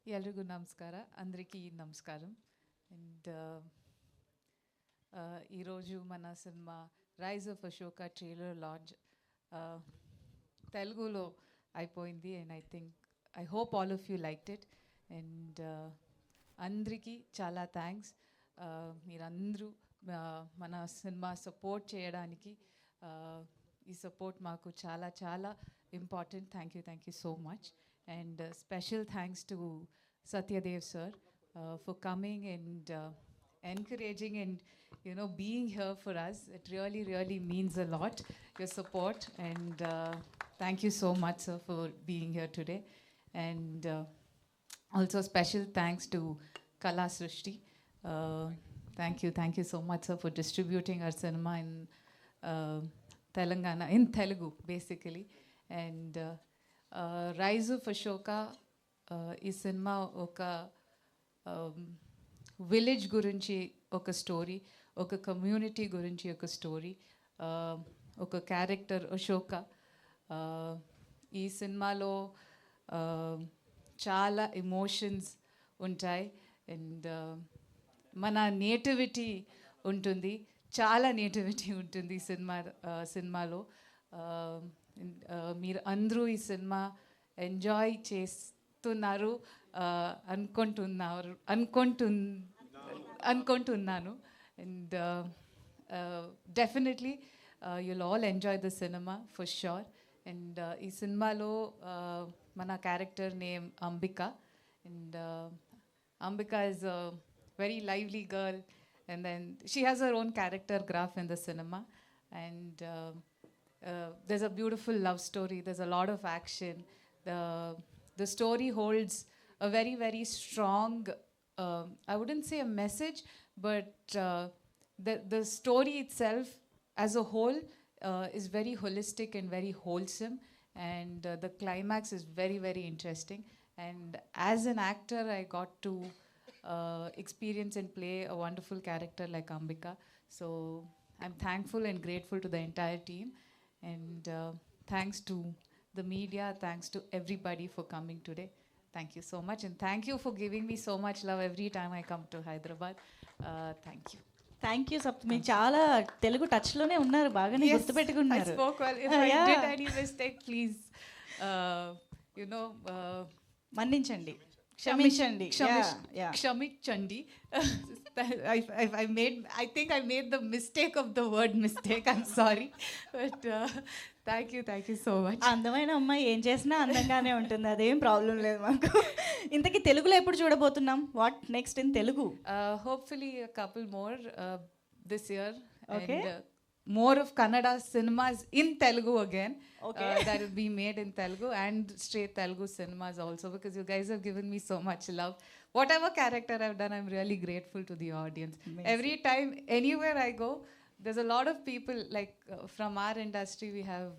ಎಲ್ರಿಗೂ ನಮಸ್ಕಾರ. అందరికీ నమస్కారం. అండ్ ఈరోజు మన cinema rise of Ashoka trailer launch తెలుగులో అయిపోయింది. And I hope all of you liked it. And అందరికీ చాలా థ్యాంక్స్. మీరందరూ మన సినిమా సపోర్ట్ చేయడానికి ఈ సపోర్ట్ మాకు చాలా చాలా important. Thank you so much. And special thanks to Satyadev sir for coming and encouraging and being here for us. It really means a lot, your support, and thank you so much sir for being here today. And also special thanks to Kala Srishti. Thank you so much sir for distributing our cinema in Telangana, in Telugu basically. And rise of Ashoka ఈ cinema ఒక village గురించి ఒక story, ఒక community గురించి ఒక story, ఒక character Ashoka. ఈ సినిమాలో చాలా ఎమోషన్స్ ఉంటాయి. అండ్ మన నేటివిటీ ఉంటుంది, చాలా నేటివిటీ ఉంటుంది సినిమాలో. మీరు అందరూ ఈ సినిమా ఎంజాయ్ చేస్తున్నారు అనుకుంటున్నాను. And definitely you'll all enjoy the cinema for sure. And ఈ సినిమాలో మన character name Ambika. And Ambika is a very lively girl, and then she has her own character graph in the cinema. And there's a beautiful love story. There's a lot of action. The story holds a very strong, I wouldn't say a message, but the story itself as a whole is very holistic and very wholesome. And the climax is very interesting. And as an actor, I got to experience and play a wonderful character like Ambika. So I'm thankful and grateful to the entire team. And thanks to the media, thanks to everybody for coming today. Thank you so much, and thank you for giving me so much love every time I come to Hyderabad. Thank you. Thank you Saptami. చాలా తెలుగు టచ్లోనే ఉన్నారు, బాగానే గుర్తుపెట్టుకున్నారు. I spoke well. If I did any mistake, please, మన్నించండి, క్షమించండి. క్షమించండి. I think I made the mistake of the word mistake. I'm sorry. But thank you so much. అందమైన అమ్మాయి ఏం చేసినా అందంగానే ఉంటుంది, అదేం ప్రాబ్లం లేదు మాకు. ఇంతకీ తెలుగులో ఎప్పుడు చూడబోతున్నాం? What next in Telugu? Hopefully a couple more this year. Okay. And more of Kannada cinemas in Telugu again. Okay. That will be made in Telugu, and straight Telugu cinemas also, because you guys have given me so much love. Whatever character I've done, I'm really grateful to the audience. Amazing. Every time, anywhere I go, there's a lot of people, like from our industry, we have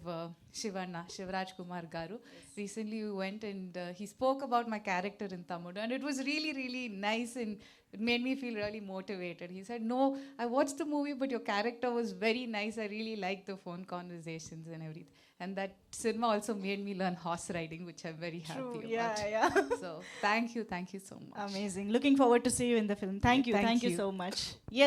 Shivraj Kumar Garu. Recently we went and he spoke about my character in Tamudu, and it was really nice, and it made me feel really motivated. He said, "No, I watched the movie, but your character was very nice. I really liked the phone conversations and everything." And that cinema also made me learn horse riding, which I'm very happy about. Yeah. So thank you so much. Amazing. Looking forward to see you in the film. Thank you Thank you. so much. Yes.